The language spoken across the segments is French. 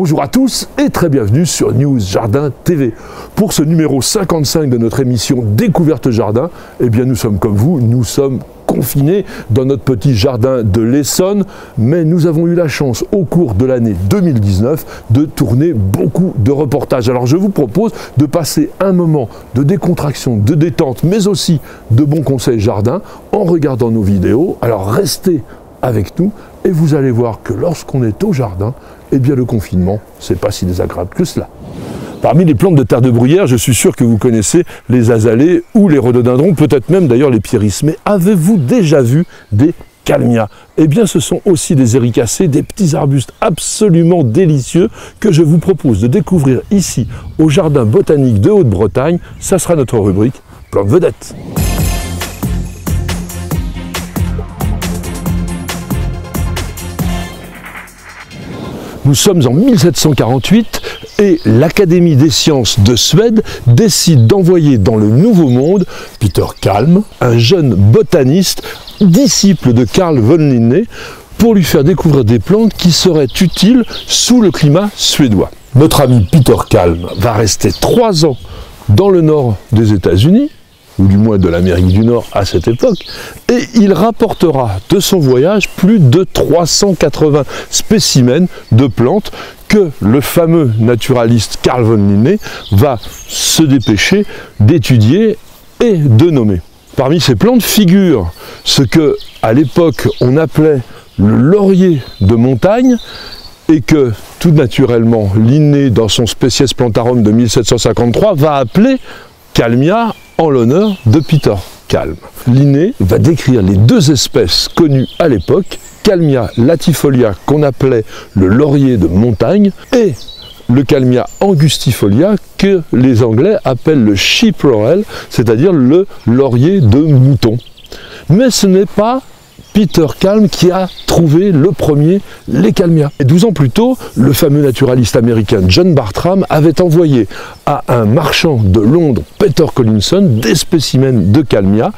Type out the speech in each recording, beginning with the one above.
Bonjour à tous et très bienvenue sur News Jardin TV. Pour ce numéro 55 de notre émission Découverte Jardin, eh bien nous sommes comme vous, nous sommes confinés dans notre petit jardin de l'Essonne, mais nous avons eu la chance au cours de l'année 2019 de tourner beaucoup de reportages. Alors je vous propose de passer un moment de décontraction, de détente, mais aussi de bons conseils jardin en regardant nos vidéos. Alors restez avec nous et vous allez voir que lorsqu'on est au jardin, eh bien le confinement, c'est pas si désagréable que cela. Parmi les plantes de terre de bruyère, je suis sûr que vous connaissez les azalées ou les rhododendrons, peut-être même d'ailleurs les pyris. Mais avez-vous déjà vu des calmias? Eh bien ce sont aussi des éricacées, des petits arbustes absolument délicieux que je vous propose de découvrir ici au Jardin botanique de Haute-Bretagne. Ça sera notre rubrique Plantes vedettes. Nous sommes en 1748 et l'Académie des sciences de Suède décide d'envoyer dans le Nouveau Monde Peter Kalm, un jeune botaniste, disciple de Carl von Linné, pour lui faire découvrir des plantes qui seraient utiles sous le climat suédois. Notre ami Peter Kalm va rester 3 ans dans le nord des États-Unis, ou du moins de l'Amérique du Nord à cette époque, et il rapportera de son voyage plus de 380 spécimens de plantes que le fameux naturaliste Carl von Linné va se dépêcher d'étudier et de nommer. Parmi ces plantes figure ce que, à l'époque, on appelait le laurier de montagne, et que, tout naturellement, Linné, dans son Species Plantarum de 1753, va appeler Kalmia en l'honneur de Peter Kalm. Linné va décrire les 2 espèces connues à l'époque, Kalmia latifolia qu'on appelait le laurier de montagne et le Kalmia angustifolia que les Anglais appellent le sheep laurel, c'est-à-dire le laurier de mouton. Mais ce n'est pas Peter Kalm qui a trouvé le premier les calmias. Et 12 ans plus tôt, le fameux naturaliste américain John Bartram avait envoyé à un marchand de Londres, Peter Collinson, des spécimens de calmias,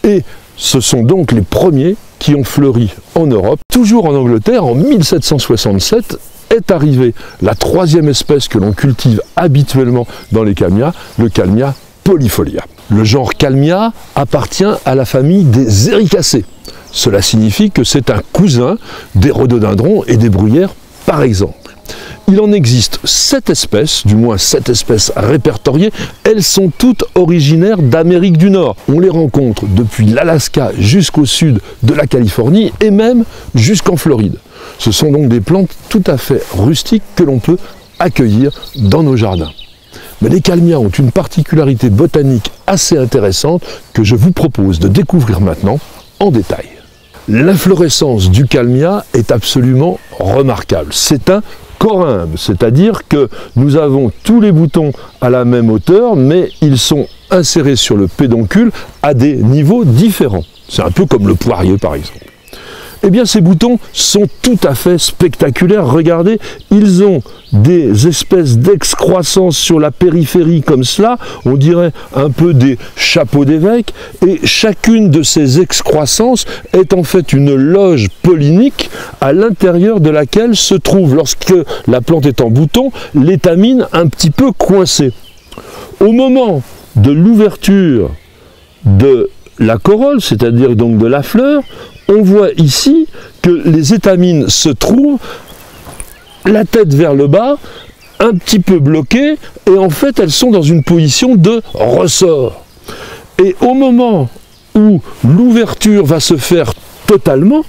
et ce sont donc les premiers qui ont fleuri en Europe. Toujours en Angleterre, en 1767, est arrivée la 3e espèce que l'on cultive habituellement dans les calmias, le Kalmia polyfolia. Le genre Kalmia appartient à la famille des éricacées. Cela signifie que c'est un cousin des rhododendrons et des bruyères, par exemple. Il en existe 7 espèces, du moins 7 espèces répertoriées. Elles sont toutes originaires d'Amérique du Nord. On les rencontre depuis l'Alaska jusqu'au sud de la Californie et même jusqu'en Floride. Ce sont donc des plantes tout à fait rustiques que l'on peut accueillir dans nos jardins. Mais les calmias ont une particularité botanique assez intéressante que je vous propose de découvrir maintenant en détail. L'inflorescence du calmia est absolument remarquable. C'est un corymbe, c'est-à-dire que nous avons tous les boutons à la même hauteur, mais ils sont insérés sur le pédoncule à des niveaux différents. C'est un peu comme le poirier par exemple. Eh bien ces boutons sont tout à fait spectaculaires. Regardez, ils ont des espèces d'excroissance sur la périphérie comme cela, on dirait un peu des chapeaux d'évêque, et chacune de ces excroissances est en fait une loge pollinique à l'intérieur de laquelle se trouve, lorsque la plante est en bouton, l'étamine un petit peu coincée. Au moment de l'ouverture de la corolle, c'est-à-dire donc de la fleur, on voit ici que les étamines se trouvent la tête vers le bas, un petit peu bloquées, et en fait elles sont dans une position de ressort. Et au moment où l'ouverture va se faire totalement,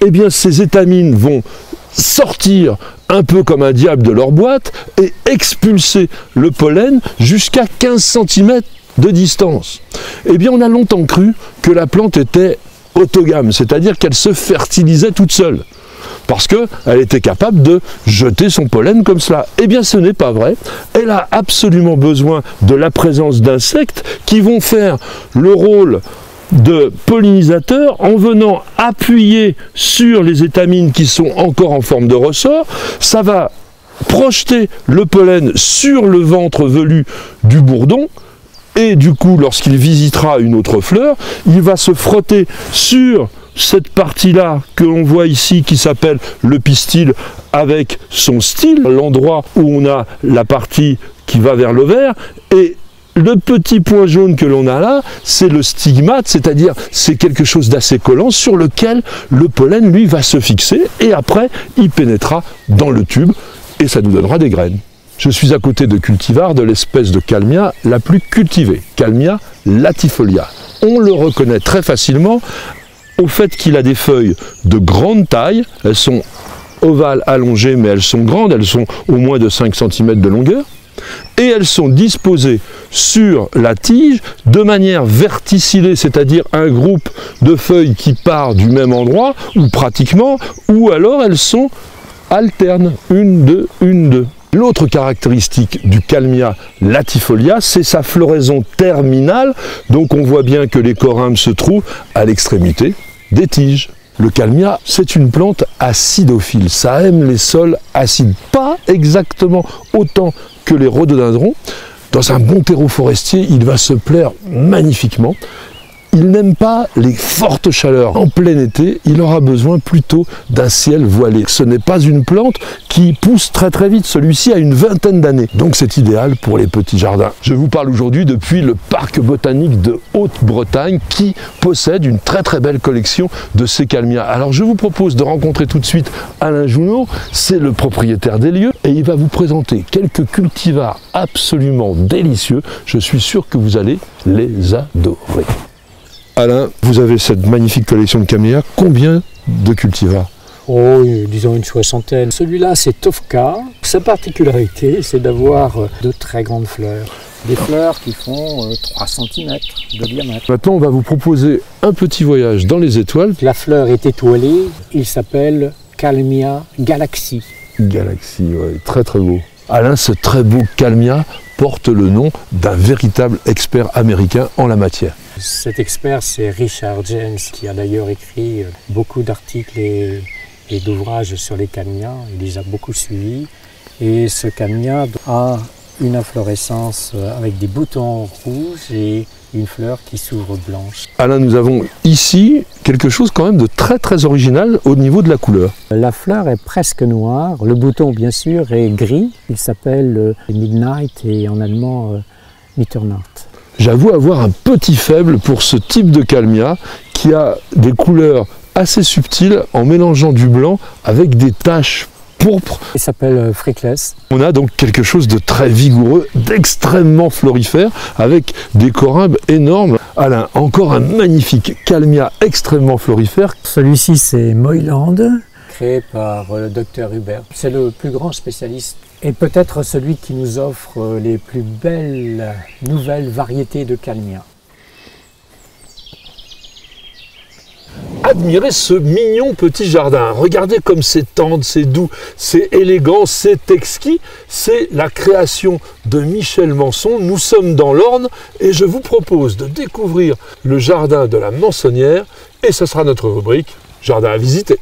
eh bien ces étamines vont sortir un peu comme un diable de leur boîte et expulser le pollen jusqu'à 15 cm de distance. Eh bien on a longtemps cru que la plante était autogame, c'est-à-dire qu'elle se fertilisait toute seule, parce qu'elle était capable de jeter son pollen comme cela. Eh bien ce n'est pas vrai, elle a absolument besoin de la présence d'insectes qui vont faire le rôle de pollinisateurs en venant appuyer sur les étamines qui sont encore en forme de ressort. Ça va projeter le pollen sur le ventre velu du bourdon, et du coup, lorsqu'il visitera une autre fleur, il va se frotter sur cette partie-là que l'on voit ici qui s'appelle le pistil avec son style, l'endroit où on a la partie qui va vers le vert, et le petit point jaune que l'on a là, c'est le stigmate, c'est-à-dire c'est quelque chose d'assez collant sur lequel le pollen, lui, va se fixer et après, il pénétrera dans le tube et ça nous donnera des graines. Je suis à côté de cultivars de l'espèce de Kalmia la plus cultivée, Kalmia latifolia. On le reconnaît très facilement au fait qu'il a des feuilles de grande taille, elles sont ovales allongées mais elles sont grandes, elles sont au moins de 5 cm de longueur. Et elles sont disposées sur la tige de manière verticillée, c'est-à-dire un groupe de feuilles qui part du même endroit, ou pratiquement, ou alors elles sont alternes, une, deux, une, deux. L'autre caractéristique du Kalmia latifolia, c'est sa floraison terminale, donc on voit bien que les corymbes se trouvent à l'extrémité des tiges. Le Kalmia, c'est une plante acidophile, ça aime les sols acides, pas exactement autant que les rhododendrons. Dans un bon terreau forestier, il va se plaire magnifiquement. Il n'aime pas les fortes chaleurs. En plein été, il aura besoin plutôt d'un ciel voilé. Ce n'est pas une plante qui pousse très très vite. Celui-ci a une vingtaine d'années. Donc c'est idéal pour les petits jardins. Je vous parle aujourd'hui depuis le parc botanique de Haute-Bretagne qui possède une très très belle collection de ces Kalmia. Alors je vous propose de rencontrer tout de suite Alain Jounot. C'est le propriétaire des lieux et il va vous présenter quelques cultivars absolument délicieux. Je suis sûr que vous allez les adorer. Alain, vous avez cette magnifique collection de camélias. Combien de cultivars? Oh, disons une soixantaine. Celui-là, c'est Tofka. Sa particularité, c'est d'avoir de très grandes fleurs. Des fleurs qui font 3 cm de diamètre. Maintenant, on va vous proposer un petit voyage dans les étoiles. La fleur est étoilée. Il s'appelle Kalmia Galaxy. Galaxy, ouais, très très beau. Alain, ce très beau Kalmia porte le nom d'un véritable expert américain en la matière. Cet expert, c'est Richard James, qui a d'ailleurs écrit beaucoup d'articles et d'ouvrages sur les Kalmias. Il les a beaucoup suivis. Et ce Kalmia a une inflorescence avec des boutons rouges et une fleur qui s'ouvre blanche. Alain, nous avons ici quelque chose quand même de très très original au niveau de la couleur. La fleur est presque noire, le bouton bien sûr est gris. Il s'appelle Midnight et en allemand Mitternacht. J'avoue avoir un petit faible pour ce type de Kalmia qui a des couleurs assez subtiles en mélangeant du blanc avec des taches pourpres. Il s'appelle Freckles. On a donc quelque chose de très vigoureux, d'extrêmement florifère, avec des corymbes énormes. Alain, encore un magnifique Kalmia extrêmement florifère. Celui-ci c'est Moyland, créé par le docteur Hubert. C'est le plus grand spécialiste et peut-être celui qui nous offre les plus belles nouvelles variétés de Kalmia. Admirez ce mignon petit jardin. Regardez comme c'est tendre, c'est doux, c'est élégant, c'est exquis. C'est la création de Michel Manson. Nous sommes dans l'Orne et je vous propose de découvrir le jardin de la Mansonnière et ce sera notre rubrique Jardin à visiter.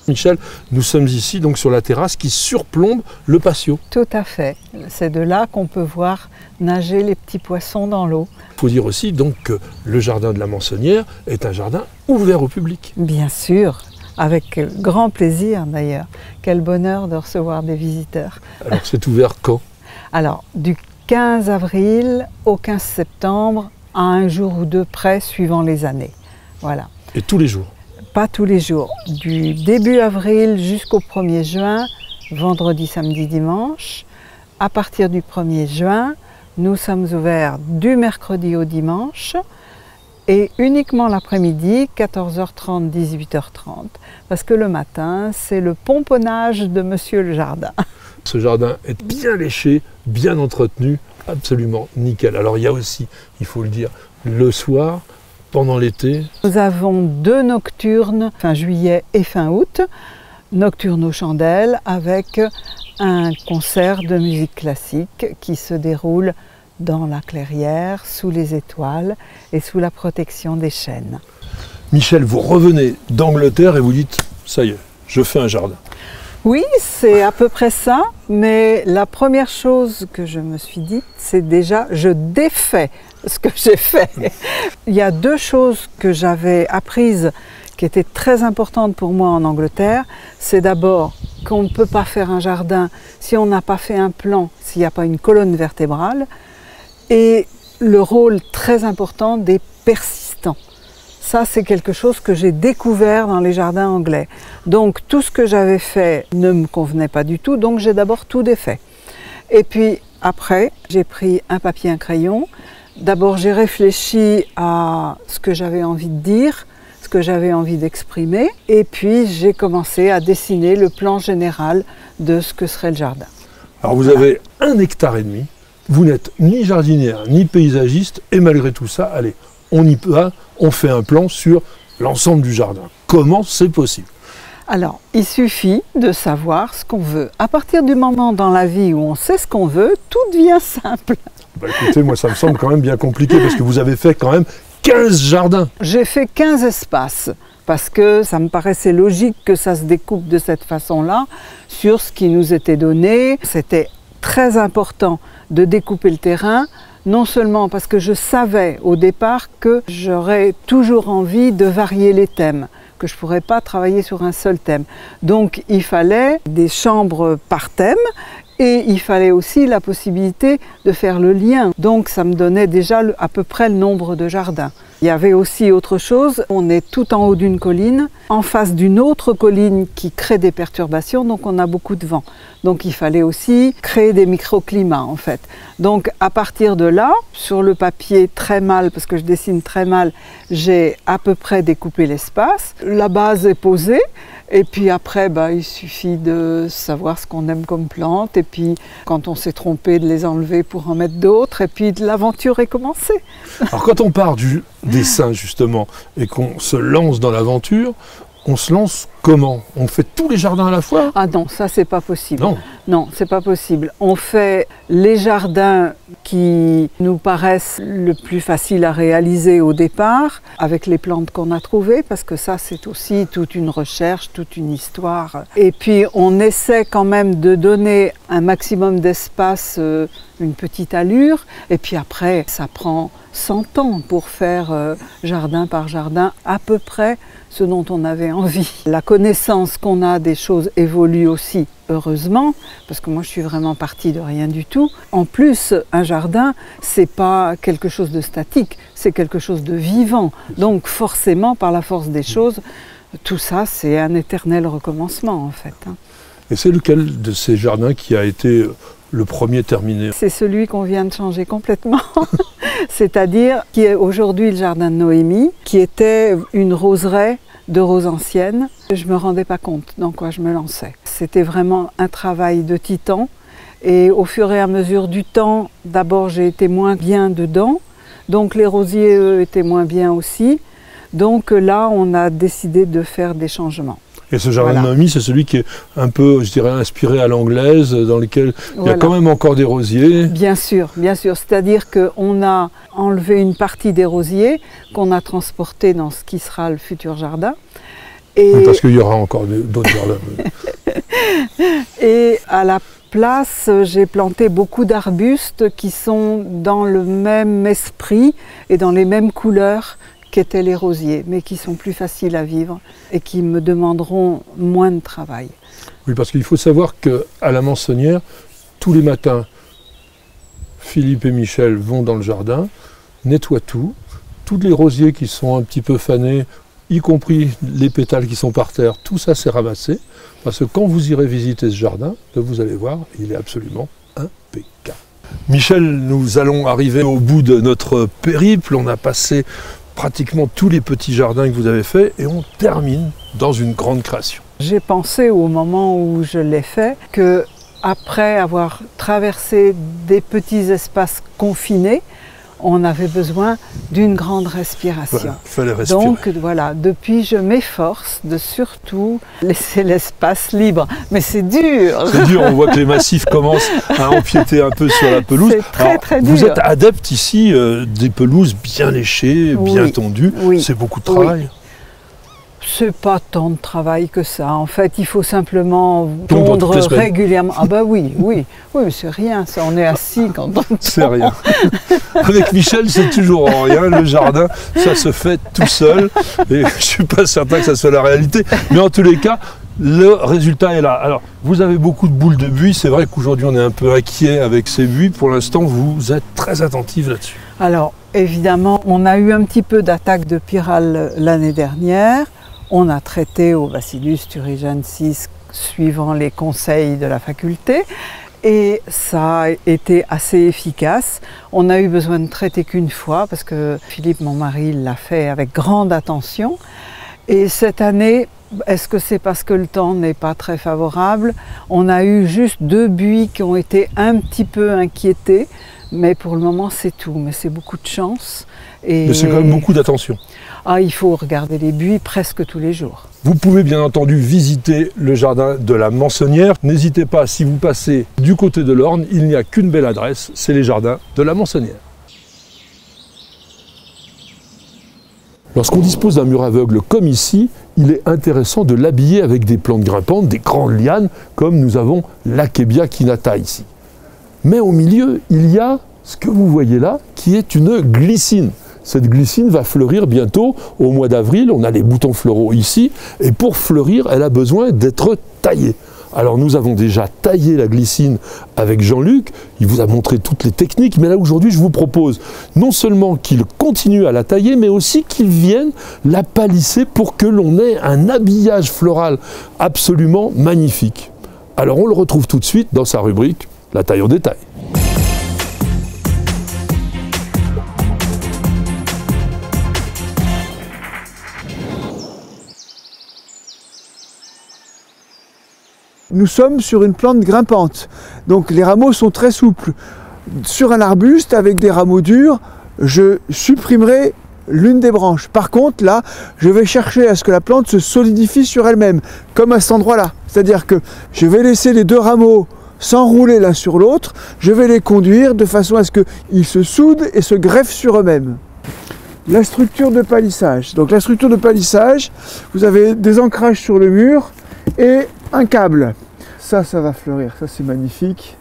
Michel, nous sommes ici donc sur la terrasse qui surplombe le patio. Tout à fait. C'est de là qu'on peut voir nager les petits poissons dans l'eau. Il faut dire aussi donc que le jardin de la Mansonnière est un jardin ouvert au public. Bien sûr, avec grand plaisir d'ailleurs. Quel bonheur de recevoir des visiteurs. Alors c'est ouvert quand? Alors du 15 avril au 15 septembre, à un jour ou deux près suivant les années. Voilà. Et tous les jours? Pas tous les jours. Du début avril jusqu'au 1er juin, vendredi, samedi, dimanche. À partir du 1er juin, nous sommes ouverts du mercredi au dimanche et uniquement l'après-midi, 14h30, 18h30. Parce que le matin, c'est le pomponnage de Monsieur le Jardin. Ce jardin est bien léché, bien entretenu, absolument nickel. Alors il y a aussi, il faut le dire, le soir, pendant l'été. Nous avons 2 nocturnes, fin juillet et fin août, nocturnes aux chandelles avec un concert de musique classique qui se déroule dans la clairière, sous les étoiles et sous la protection des chênes. Michel, vous revenez d'Angleterre et vous dites, ça y est, je fais un jardin. Oui, c'est à peu près ça, mais la première chose que je me suis dit, c'est déjà, je défais ce que j'ai fait. Il y a deux choses que j'avais apprises qui étaient très importantes pour moi en Angleterre. C'est d'abord qu'on ne peut pas faire un jardin si on n'a pas fait un plan, s'il n'y a pas une colonne vertébrale, et le rôle très important des persistants. Ça, c'est quelque chose que j'ai découvert dans les jardins anglais. Donc, tout ce que j'avais fait ne me convenait pas du tout, donc j'ai d'abord tout défait. Et puis, après, j'ai pris un papier, un crayon. D'abord, j'ai réfléchi à ce que j'avais envie de dire, ce que j'avais envie d'exprimer. Et puis, j'ai commencé à dessiner le plan général de ce que serait le jardin. Alors, vous avez 1,5 hectare. Vous n'êtes ni jardinière, ni paysagiste. Et malgré tout ça, allez, on y va, on fait un plan sur l'ensemble du jardin. Comment c'est possible? Alors, il suffit de savoir ce qu'on veut. À partir du moment dans la vie où on sait ce qu'on veut, tout devient simple. Bah écoutez, moi ça me semble quand même bien compliqué parce que vous avez fait quand même 15 jardins. J'ai fait 15 espaces parce que ça me paraissait logique que ça se découpe de cette façon-là sur ce qui nous était donné. C'était très important de découper le terrain. Non seulement parce que je savais au départ que j'aurais toujours envie de varier les thèmes, que je ne pourrais pas travailler sur un seul thème. Donc il fallait des chambres par thème et il fallait aussi la possibilité de faire le lien. Donc ça me donnait déjà à peu près le nombre de jardins. Il y avait aussi autre chose, on est tout en haut d'une colline, en face d'une autre colline qui crée des perturbations, donc on a beaucoup de vent. Donc il fallait aussi créer des microclimats en fait. Donc à partir de là, sur le papier très mal, parce que je dessine très mal, j'ai à peu près découpé l'espace. La base est posée, et puis après il suffit de savoir ce qu'on aime comme plante, et puis quand on s'est trompé de les enlever pour en mettre d'autres, et puis l'aventure est commencée. Alors quand on part du dessin justement, et qu'on se lance dans l'aventure, on se lance comment? On fait tous les jardins à la fois? Ah non, ça c'est pas possible. Non. Non, c'est pas possible. On fait les jardins qui nous paraissent le plus facile à réaliser au départ, avec les plantes qu'on a trouvées, parce que ça c'est aussi toute une recherche, toute une histoire. Et puis on essaie quand même de donner un maximum d'espace, une petite allure, et puis après ça prend 100 ans pour faire jardin par jardin à peu près ce dont on avait envie. La connaissance qu'on a des choses évolue aussi, heureusement, parce que moi je suis vraiment partie de rien du tout. En plus, un jardin, c'est pas quelque chose de statique, c'est quelque chose de vivant. Donc forcément, par la force des choses, tout ça c'est un éternel recommencement en fait. Et c'est lequel de ces jardins qui a été le premier terminé? C'est celui qu'on vient de changer complètement. C'est-à-dire qui est aujourd'hui le jardin de Noémie, qui était une roseraie de roses anciennes. Je ne me rendais pas compte dans quoi je me lançais. C'était vraiment un travail de titan. Et au fur et à mesure du temps, d'abord j'ai été moins bien dedans. Donc les rosiers, eux, étaient moins bien aussi. Donc là, on a décidé de faire des changements. Et ce jardin de Noémie, c'est celui qui est un peu, je dirais, inspiré à l'anglaise, dans lequel il y a quand même encore des rosiers. Bien sûr, bien sûr. C'est-à-dire qu'on a enlevé une partie des rosiers qu'on a transportés dans ce qui sera le futur jardin. Et... Oui, parce qu'il y aura encore d'autres jardins. Et à la place, j'ai planté beaucoup d'arbustes qui sont dans le même esprit et dans les mêmes couleurs qu'étaient les rosiers, mais qui sont plus faciles à vivre et qui me demanderont moins de travail. Oui, parce qu'il faut savoir qu'à la Mançonnière, tous les matins, Philippe et Michel vont dans le jardin, nettoient tout, tous les rosiers qui sont un petit peu fanés, y compris les pétales qui sont par terre, tout ça c'est ramassé, parce que quand vous irez visiter ce jardin, vous allez voir, il est absolument impeccable. Michel, nous allons arriver au bout de notre périple, on a passé pratiquement tous les petits jardins que vous avez faits et on termine dans une grande création. J'ai pensé au moment où je l'ai fait que après avoir traversé des petits espaces confinés, on avait besoin d'une grande respiration. Voilà, fallait respirer. Donc voilà, depuis je m'efforce de surtout laisser l'espace libre. Mais c'est dur. C'est dur, on voit que les massifs commencent à empiéter un peu sur la pelouse. C'est très très dur. Vous êtes adepte ici des pelouses bien léchées, bien tendues. Oui. C'est beaucoup de travail. C'est pas tant de travail que ça. En fait, il faut simplement tondre régulièrement. Ah bah oui, oui, oui, mais c'est rien, ça. On est assis quand on tond. C'est rien. Avec Michel, c'est toujours rien. Le jardin, ça se fait tout seul. Et je suis pas certain que ça soit la réalité. Mais en tous les cas, le résultat est là. Alors, vous avez beaucoup de boules de buis. C'est vrai qu'aujourd'hui, on est un peu inquiet avec ces buis. Pour l'instant, vous êtes très attentive là-dessus. Alors, évidemment, on a eu un petit peu d'attaque de pyrale l'année dernière. On a traité au Bacillus thuringiensis suivant les conseils de la faculté. Et ça a été assez efficace. On n'a eu besoin de traiter qu'une fois parce que Philippe, mon mari, l'a fait avec grande attention. Et cette année, est-ce que c'est parce que le temps n'est pas très favorable? On a eu juste 2 buis qui ont été un petit peu inquiétés, mais pour le moment c'est tout. Mais c'est beaucoup de chance. Mais c'est quand même beaucoup d'attention. Ah, il faut regarder les buis presque tous les jours. Vous pouvez bien entendu visiter le jardin de la Mançonnière. N'hésitez pas, si vous passez du côté de l'Orne, il n'y a qu'une belle adresse, c'est les jardins de la Mançonnière. Lorsqu'on dispose d'un mur aveugle comme ici, il est intéressant de l'habiller avec des plantes grimpantes, des grandes lianes, comme nous avons l'Akebia kinata ici. Mais au milieu, il y a ce que vous voyez là, qui est une glycine. Cette glycine va fleurir bientôt au mois d'avril, on a les boutons floraux ici, et pour fleurir, elle a besoin d'être taillée. Alors nous avons déjà taillé la glycine avec Jean-Luc, il vous a montré toutes les techniques, mais là aujourd'hui je vous propose non seulement qu'il continue à la tailler, mais aussi qu'il vienne la palisser pour que l'on ait un habillage floral absolument magnifique. Alors on le retrouve tout de suite dans sa rubrique « La taille au détail ». Nous sommes sur une plante grimpante, donc les rameaux sont très souples. Sur un arbuste avec des rameaux durs, je supprimerai l'une des branches. Par contre, là, je vais chercher à ce que la plante se solidifie sur elle-même, comme à cet endroit-là. C'est-à-dire que je vais laisser les 2 rameaux s'enrouler l'un sur l'autre, je vais les conduire de façon à ce qu'ils se soudent et se greffent sur eux-mêmes. La structure de palissage. Donc la structure de palissage, vous avez des ancrages sur le mur et un câble. Ça va fleurir, ça c'est magnifique.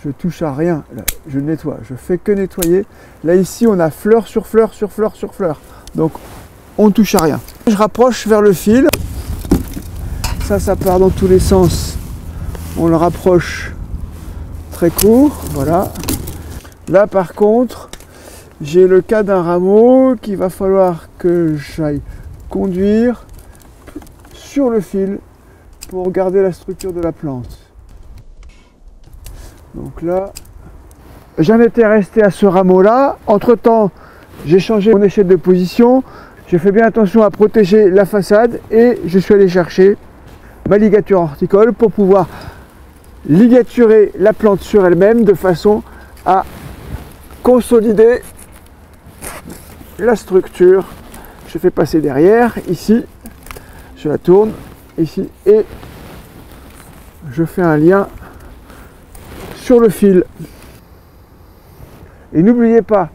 Je touche à rien, là, je nettoie, je fais que nettoyer. Là ici on a fleur sur fleur sur fleur sur fleur. Donc on ne touche à rien. Je rapproche vers le fil. Ça part dans tous les sens. On le rapproche très court, voilà. Là par contre, j'ai le cas d'un rameau qu'il va falloir que j'aille conduire sur le fil pour garder la structure de la plante. Donc là, j'en étais resté à ce rameau-là. Entre-temps, j'ai changé mon échelle de position. J'ai fait bien attention à protéger la façade et je suis allé chercher ma ligature horticole pour pouvoir ligaturer la plante sur elle-même de façon à consolider la structure. Je fais passer derrière, ici, je la tourne, ici, et je fais un lien sur le fil. Et n'oubliez pas,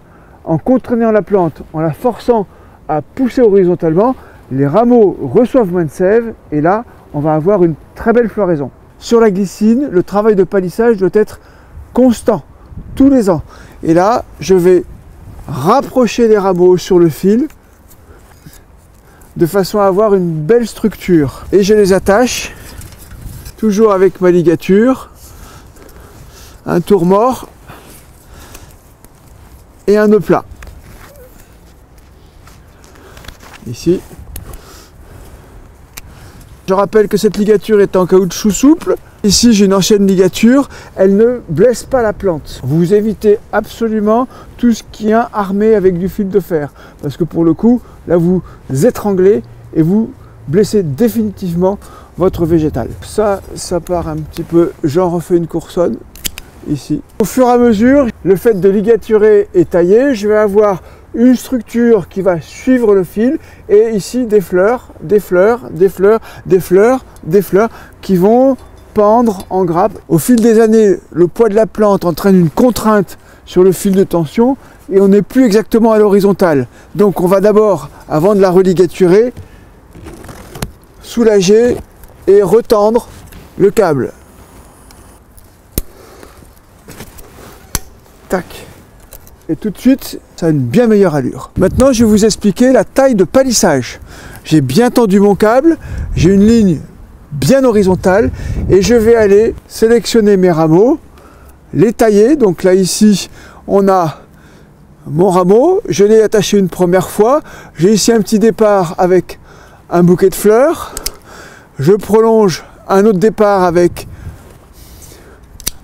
en contraignant la plante, en la forçant à pousser horizontalement, les rameaux reçoivent moins de sève et là, on va avoir une très belle floraison. Sur la glycine, le travail de palissage doit être constant, tous les ans. Et là, je vais rapprocher les rameaux sur le fil de façon à avoir une belle structure. Et je les attache, toujours avec ma ligature, un tour mort et un nœud plat. Ici. Je rappelle que cette ligature est en caoutchouc souple. Ici, j'ai une ancienne ligature, elle ne blesse pas la plante. Vous évitez absolument tout ce qui est armé avec du fil de fer. Parce que pour le coup, là, vous étranglez et vous blessez définitivement votre végétal. Ça part un petit peu, j'en refais une coursonne, ici. Au fur et à mesure, le fait de ligaturer et tailler, je vais avoir une structure qui va suivre le fil et ici des fleurs, des fleurs, des fleurs, des fleurs, des fleurs qui vont pendre en grappe. Au fil des années, le poids de la plante entraîne une contrainte sur le fil de tension et on n'est plus exactement à l'horizontale. Donc on va d'abord, avant de la religaturer, soulager et retendre le câble. Tac. Et tout de suite, ça a une bien meilleure allure. Maintenant, je vais vous expliquer la taille de palissage. J'ai bien tendu mon câble, j'ai une ligne bien horizontale et je vais aller sélectionner mes rameaux, les tailler. Donc là, ici, on a mon rameau. Je l'ai attaché une première fois. J'ai ici un petit départ avec un bouquet de fleurs. Je prolonge un autre départ avec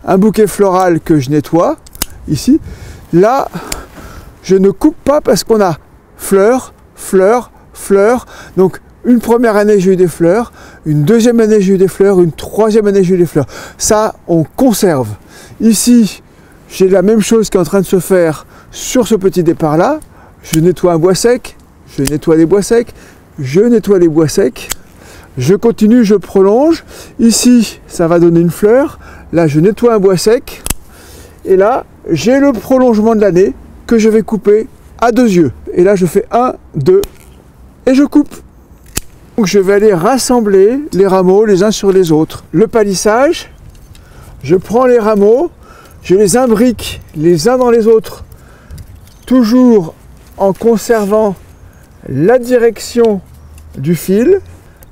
un bouquet floral que je nettoie, ici. Là, je ne coupe pas parce qu'on a fleurs, fleurs, fleurs. Donc, une première année, j'ai eu des fleurs. Une deuxième année, j'ai eu des fleurs. Une troisième année, j'ai eu des fleurs. Ça, on conserve. Ici, j'ai la même chose qui est en train de se faire sur ce petit départ-là. Je nettoie un bois sec. Je nettoie les bois secs. Je nettoie les bois secs. Je continue, je prolonge. Ici, ça va donner une fleur. Là, je nettoie un bois sec. Et là, j'ai le prolongement de l'année que je vais couper à 2 yeux. Et là, je fais 1, 2 et je coupe. Donc, je vais aller rassembler les rameaux les uns sur les autres. Le palissage, je prends les rameaux, je les imbrique les uns dans les autres, toujours en conservant la direction du fil.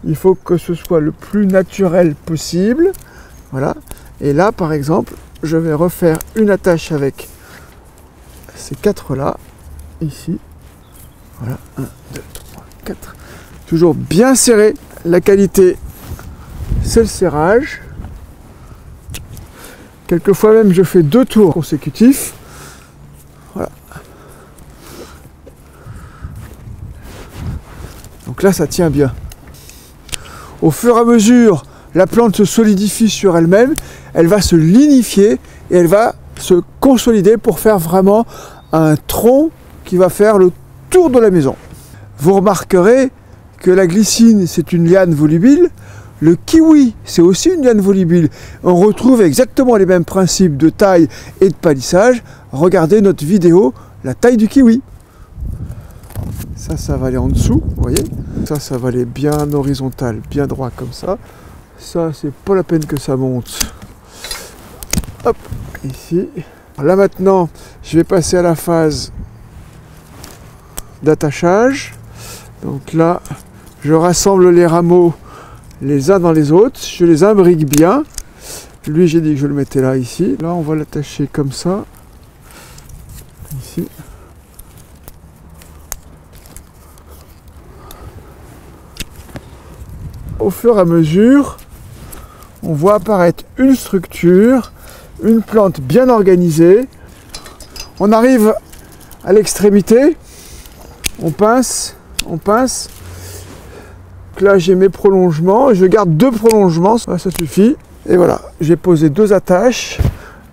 Il faut que ce soit le plus naturel possible. Voilà. Et là, par exemple, je vais refaire une attache avec ces 4 là, ici. Voilà, 1, 2, 3, 4. Toujours bien serré. La qualité, c'est le serrage. Quelquefois même, je fais 2 tours consécutifs. Voilà. Donc là, ça tient bien. Au fur et à mesure, la plante se solidifie sur elle-même, elle va se lignifier et elle va se consolider pour faire vraiment un tronc qui va faire le tour de la maison. Vous remarquerez que la glycine, c'est une liane volubile. Le kiwi, c'est aussi une liane volubile. On retrouve exactement les mêmes principes de taille et de palissage. Regardez notre vidéo, la taille du kiwi. Ça va aller en dessous, vous voyez. Ça va aller bien horizontal, bien droit comme ça. Ça, c'est pas la peine que ça monte. Hop, ici. Là maintenant, je vais passer à la phase d'attachage. Donc là, je rassemble les rameaux les uns dans les autres. Je les imbrique bien. Lui, j'ai dit que je le mettais là, ici. Là, on va l'attacher comme ça. Ici. Au fur et à mesure, on voit apparaître une structure, une plante bien organisée. On arrive à l'extrémité, on pince. Là, j'ai mes prolongements, je garde 2 prolongements, ça suffit. Et voilà, j'ai posé 2 attaches,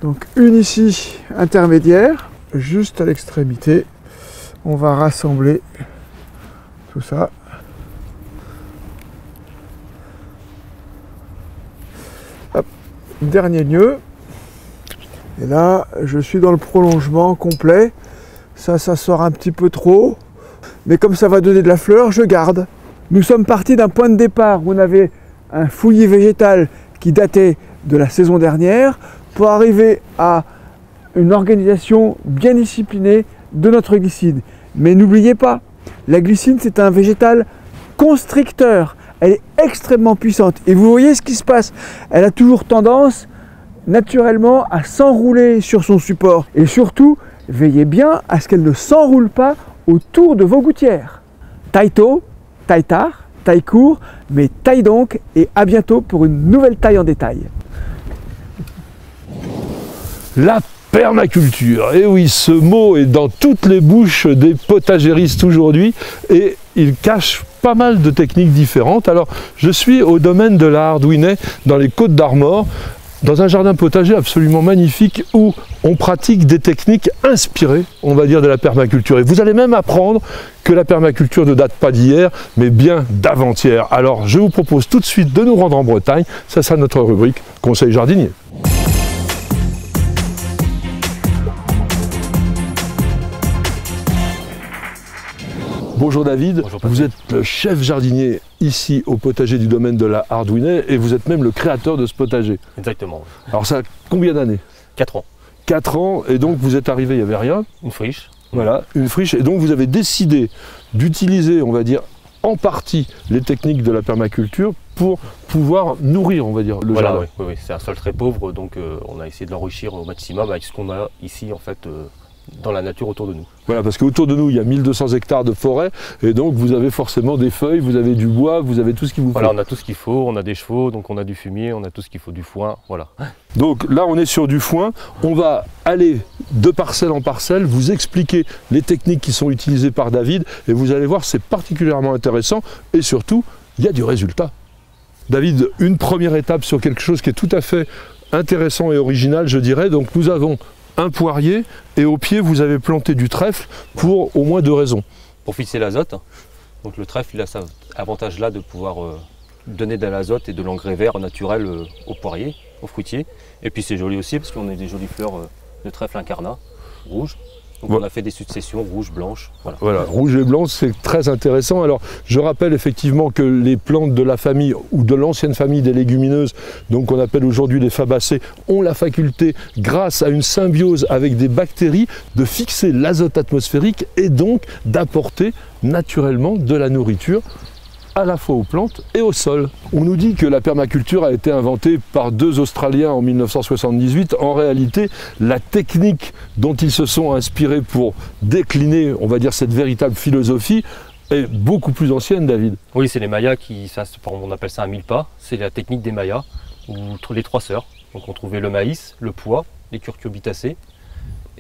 donc une ici intermédiaire, juste à l'extrémité. On va rassembler tout ça. Hop, dernier nœud. Et là, je suis dans le prolongement complet. Ça sort un petit peu trop. Mais comme ça va donner de la fleur, je garde. Nous sommes partis d'un point de départ où on avait un fouillis végétal qui datait de la saison dernière pour arriver à une organisation bien disciplinée de notre glycine. Mais n'oubliez pas, la glycine, c'est un végétal constricteur. Elle est extrêmement puissante. Et vous voyez ce qui se passe. Elle a toujours tendance, naturellement, à s'enrouler sur son support. Et surtout, veillez bien à ce qu'elle ne s'enroule pas autour de vos gouttières. Taille tôt, taille tard, taille court, mais taille donc et à bientôt pour une nouvelle taille en détail. La permaculture, et oui, ce mot est dans toutes les bouches des potagéristes aujourd'hui et il cache pas mal de techniques différentes. Alors, je suis au domaine de la Hardouinais, dans les Côtes d'Armor, dans un jardin potager absolument magnifique où on pratique des techniques inspirées, on va dire, de la permaculture. Et vous allez même apprendre que la permaculture ne date pas d'hier, mais bien d'avant-hier. Alors, je vous propose tout de suite de nous rendre en Bretagne. Ça sera notre rubrique Conseil jardinier. Bonjour David, Bonjour, vous êtes le chef jardinier ici au potager du domaine de la Hardwinay et vous êtes même le créateur de ce potager. Exactement. Alors ça a combien d'années? 4 ans. 4 ans, et donc vous êtes arrivé, il n'y avait rien. Une friche. Voilà, une friche, et donc vous avez décidé d'utiliser, on va dire, en partie les techniques de la permaculture pour pouvoir nourrir, on va dire, le Voilà, jardin. oui. C'est un sol très pauvre, donc on a essayé de l'enrichir au maximum avec ce qu'on a ici en fait dans la nature autour de nous. Voilà, parce qu'autour de nous, il y a 1200 hectares de forêt, et donc vous avez forcément des feuilles, vous avez du bois, vous avez tout ce qu'il vous faut. Voilà, on a tout ce qu'il faut, on a des chevaux, donc on a du fumier, on a tout ce qu'il faut, du foin, voilà. Donc là, on est sur du foin. On va aller de parcelle en parcelle, vous expliquer les techniques qui sont utilisées par David, et vous allez voir, c'est particulièrement intéressant, et surtout, il y a du résultat. David, une première étape sur quelque chose qui est tout à fait intéressant et original, je dirais. Donc nous avons un poirier, et au pied, vous avez planté du trèfle pour au moins 2 raisons. Pour fixer l'azote, donc le trèfle, il a cet avantage-là de pouvoir donner de l'azote et de l'engrais vert naturel au poirier, au fruitier. Et puis c'est joli aussi parce qu'on a des jolies fleurs de trèfle incarnat, rouge. Donc on a fait des successions rouges, blanches. Voilà, rouge et blanc, c'est très intéressant. Alors, je rappelle effectivement que les plantes de la famille ou de l'ancienne famille des légumineuses, donc qu'on appelle aujourd'hui les fabacées, ont la faculté, grâce à une symbiose avec des bactéries, de fixer l'azote atmosphérique et donc d'apporter naturellement de la nourriture à la fois aux plantes et au sol. On nous dit que la permaculture a été inventée par 2 Australiens en 1978. En réalité, la technique dont ils se sont inspirés pour décliner, on va dire, cette véritable philosophie est beaucoup plus ancienne, David. Oui, c'est les Mayas on appelle ça un mille-pas, c'est la technique des Mayas, ou les 3 sœurs. Donc on trouvait le maïs, le pois, les curcubitacées,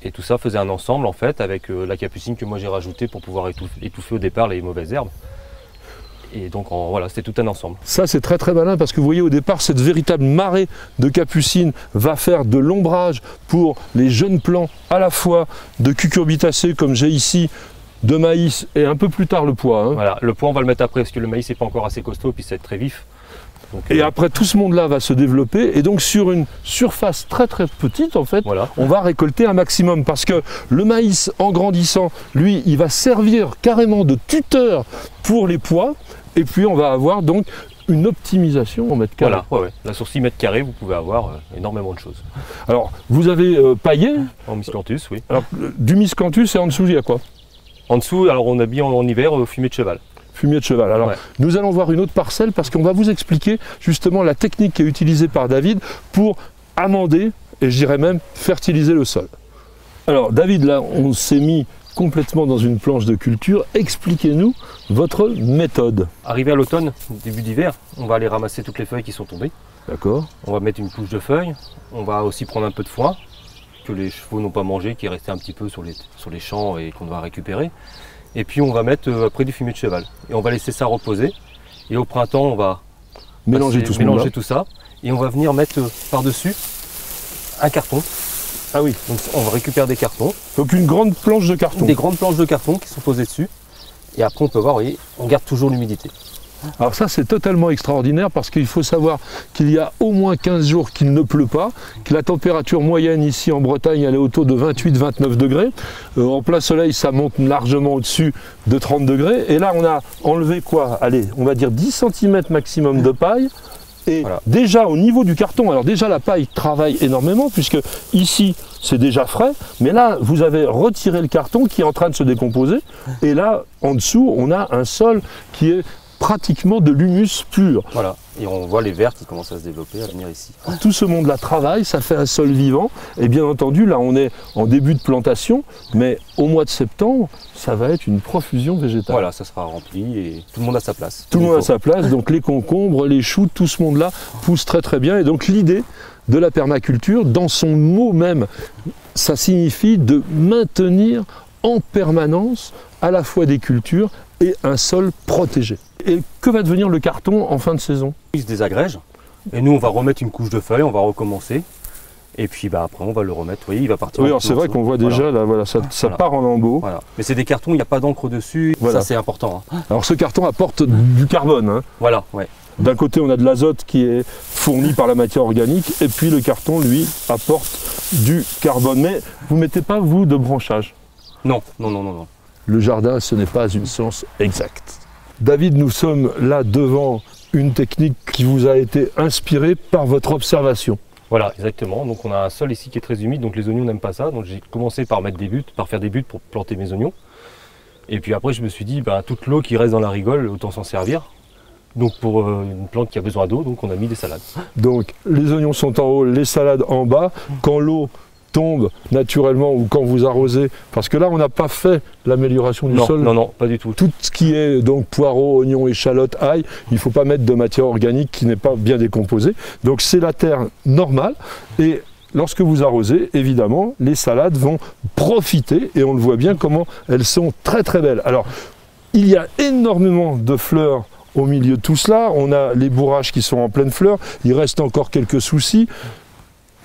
et tout ça faisait un ensemble en fait avec la capucine que moi j'ai rajoutée pour pouvoir étouffer au départ les mauvaises herbes. Et donc voilà, c'était tout un ensemble. Ça c'est très très malin parce que vous voyez au départ cette véritable marée de capucine va faire de l'ombrage pour les jeunes plants à la fois de cucurbitacées comme j'ai ici, de maïs et un peu plus tard le pois. Hein. Voilà, le pois on va le mettre après parce que le maïs n'est pas encore assez costaud puis ça va être très vif. Donc, et après tout ce monde là va se développer et donc sur une surface très très petite en fait, voilà. On va récolter un maximum parce que le maïs en grandissant, lui il va servir carrément de tuteur pour les pois. Et puis on va avoir donc une optimisation en mètre carré. Voilà, ouais. Là sur 6 mètres carrés, vous pouvez avoir énormément de choses. Alors, vous avez paillé. En miscanthus, oui. Alors, du miscanthus, et en dessous, il y a quoi? En dessous, alors on habille en hiver fumier de cheval. Fumier de cheval. Alors, nous allons voir une autre parcelle parce qu'on va vous expliquer justement la technique qui est utilisée par David pour amender, et je dirais même fertiliser le sol. Alors, David, là, on s'est mis complètement dans une planche de culture. Expliquez-nous votre méthode. Arrivé à l'automne, début d'hiver, on va aller ramasser toutes les feuilles qui sont tombées. D'accord. On va mettre une couche de feuilles. On va aussi prendre un peu de foin que les chevaux n'ont pas mangé, qui est resté un petit peu sur les champs et qu'on va récupérer. Et puis on va mettre après du fumier de cheval. Et on va laisser ça reposer. Et au printemps, on va mélanger tout ça. Et on va venir mettre par-dessus un carton. Ah oui. Donc on récupère des cartons. Donc une grande planche de carton. Des grandes planches de carton qui sont posées dessus. Et après on peut voir, vous voyez, on garde toujours l'humidité. Alors ça c'est totalement extraordinaire parce qu'il faut savoir qu'il y a au moins 15 jours qu'il ne pleut pas, que la température moyenne ici en Bretagne elle est autour de 28-29 degrés. En plein soleil ça monte largement au-dessus de 30 degrés. Et là on a enlevé quoi? Allez, on va dire 10 cm maximum de paille. Et voilà. Déjà au niveau du carton, alors déjà la paille travaille énormément puisque ici c'est déjà frais, mais là vous avez retiré le carton qui est en train de se décomposer et là en dessous on a un sol qui est pratiquement de l'humus pur. Voilà, et on voit les vers qui commencent à se développer, à venir ici. Tout ce monde-là travaille, ça fait un sol vivant et bien entendu là on est en début de plantation, mais au mois de septembre ça va être une profusion végétale. Voilà, ça sera rempli et tout le monde a sa place. Tout le monde a sa place, donc les concombres, les choux, tout ce monde-là pousse très très bien. Et donc l'idée de la permaculture, dans son mot même, ça signifie de maintenir en permanence à la fois des cultures et un sol protégé. Et que va devenir le carton en fin de saison? Il se désagrège et nous on va remettre une couche de feuilles, on va recommencer. Et puis après on va le remettre, vous voyez, il va partir. Oui, alors c'est vrai qu'on voit déjà, là, voilà, ça part en lambeaux. Voilà. Mais c'est des cartons, il n'y a pas d'encre dessus, voilà. Ça c'est important. Hein. Alors ce carton apporte du carbone. Hein. Voilà, ouais. D'un côté on a de l'azote qui est fourni par la matière organique et puis le carton lui apporte du carbone. Mais vous ne mettez pas vous de branchage? Non, non, non, non, non. le jardin, ce n'est pas une science exacte. David, nous sommes là devant une technique qui vous a été inspirée par votre observation. Voilà, exactement. Donc on a un sol ici qui est très humide, donc les oignons n'aiment pas ça. Donc j'ai commencé par mettre des buts, par faire des buts pour planter mes oignons. Et puis après je me suis dit, toute l'eau qui reste dans la rigole, autant s'en servir. Donc pour une plante qui a besoin d'eau, donc on a mis des salades. Donc les oignons sont en haut, les salades en bas. Quand l'eau tombe naturellement ou quand vous arrosez, parce que là on n'a pas fait l'amélioration du sol. Non, pas du tout. Tout ce qui est donc poireaux, oignons, échalotes, ail, il ne faut pas mettre de matière organique qui n'est pas bien décomposée. Donc c'est la terre normale et lorsque vous arrosez, évidemment, les salades vont profiter et on le voit bien comment elles sont très très belles. Alors il y a énormément de fleurs au milieu de tout cela, on a les bourrages qui sont en pleine fleur, il reste encore quelques soucis.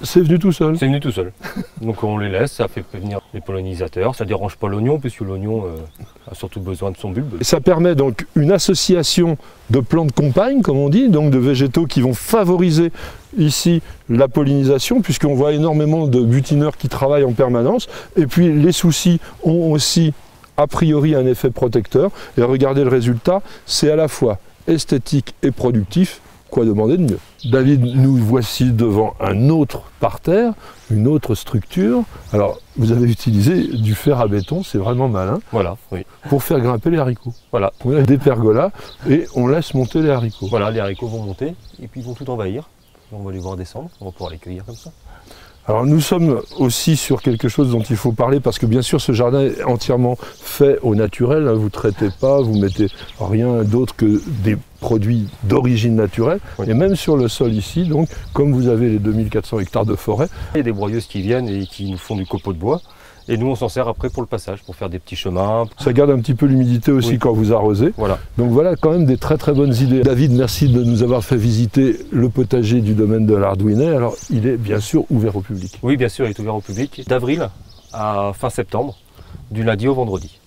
C'est venu tout seul. C'est venu tout seul. Donc on les laisse, ça fait venir les pollinisateurs, ça ne dérange pas l'oignon puisque l'oignon a surtout besoin de son bulbe. Ça permet donc une association de plantes compagnes, comme on dit, donc de végétaux qui vont favoriser ici la pollinisation, puisqu'on voit énormément de butineurs qui travaillent en permanence. Et puis les soucis ont aussi a priori un effet protecteur. Et regardez le résultat, c'est à la fois esthétique et productif. Quoi demander de mieux? David, nous voici devant un autre parterre, une autre structure. Alors, vous avez utilisé du fer à béton, c'est vraiment malin. Voilà, oui. Pour faire grimper les haricots. Voilà. On a des pergolas et on laisse monter les haricots. Voilà, les haricots vont monter et puis ils vont tout envahir. On va les voir descendre, on va pouvoir les cueillir comme ça. Alors nous sommes aussi sur quelque chose dont il faut parler parce que bien sûr ce jardin est entièrement fait au naturel, vous ne traitez pas, vous mettez rien d'autre que des produits d'origine naturelle. Oui. Et même sur le sol ici, donc comme vous avez les 2400 hectares de forêt. Il y a des broyeuses qui viennent et qui nous font du copeau de bois. Et nous on s'en sert après pour le passage, pour faire des petits chemins. Ça garde un petit peu l'humidité aussi oui. Quand vous arrosez. Voilà. Donc voilà quand même des très très bonnes idées. David, merci de nous avoir fait visiter le potager du domaine de l'Ardouinet. Alors il est bien sûr ouvert au public. Oui bien sûr il est ouvert au public, d'avril à fin septembre, du lundi au vendredi.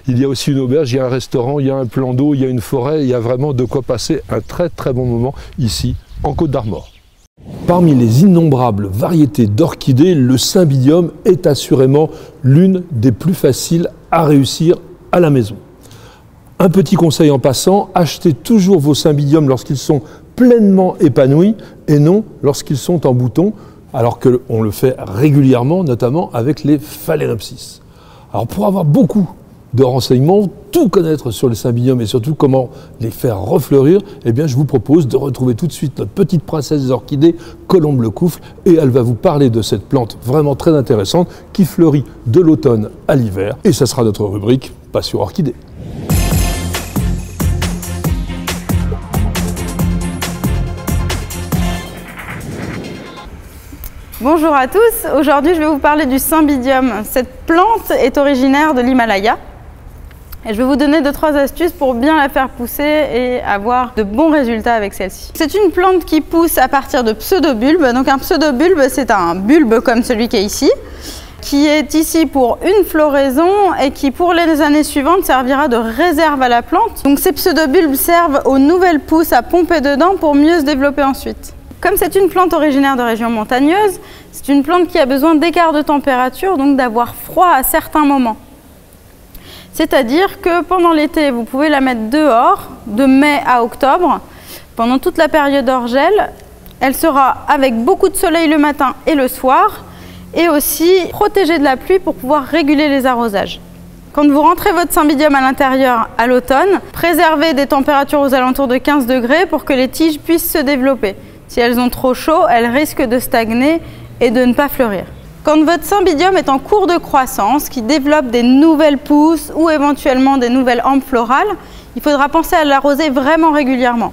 Il y a aussi une auberge, il y a un restaurant, il y a un plan d'eau, il y a une forêt, il y a vraiment de quoi passer un très très bon moment ici en Côte d'Armor. Parmi les innombrables variétés d'orchidées, le cymbidium est assurément l'une des plus faciles à réussir à la maison. Un petit conseil en passant, achetez toujours vos cymbidiums lorsqu'ils sont pleinement épanouis et non lorsqu'ils sont en bouton, alors qu'on le fait régulièrement, notamment avec les phalaenopsis. Alors pour avoir beaucoup de renseignements, tout connaître sur les cymbidiums et surtout comment les faire refleurir, eh bien je vous propose de retrouver tout de suite notre petite princesse des orchidées, Colombe Lecoufle, et elle va vous parler de cette plante vraiment très intéressante qui fleurit de l'automne à l'hiver. Et ça sera notre rubrique Passion Orchidée. Bonjour à tous, aujourd'hui je vais vous parler du cymbidium. Cette plante est originaire de l'Himalaya. Et je vais vous donner 2-3 astuces pour bien la faire pousser et avoir de bons résultats avec celle-ci. C'est une plante qui pousse à partir de pseudobulbes. Donc un pseudobulbe, c'est un bulbe comme celui qui est ici, qui est ici pour une floraison et qui pour les années suivantes servira de réserve à la plante. Donc ces pseudobulbes servent aux nouvelles pousses à pomper dedans pour mieux se développer ensuite. Comme c'est une plante originaire de régions montagneuses, c'est une plante qui a besoin d'écart de température, donc d'avoir froid à certains moments. C'est-à-dire que pendant l'été, vous pouvez la mettre dehors, de mai à octobre. Pendant toute la période orgel, elle sera avec beaucoup de soleil le matin et le soir, et aussi protégée de la pluie pour pouvoir réguler les arrosages. Quand vous rentrez votre cymbidium à l'intérieur à l'automne, préservez des températures aux alentours de 15 degrés pour que les tiges puissent se développer. Si elles ont trop chaud, elles risquent de stagner et de ne pas fleurir. Quand votre cymbidium est en cours de croissance, qui développe des nouvelles pousses ou éventuellement des nouvelles hampes florales, il faudra penser à l'arroser vraiment régulièrement.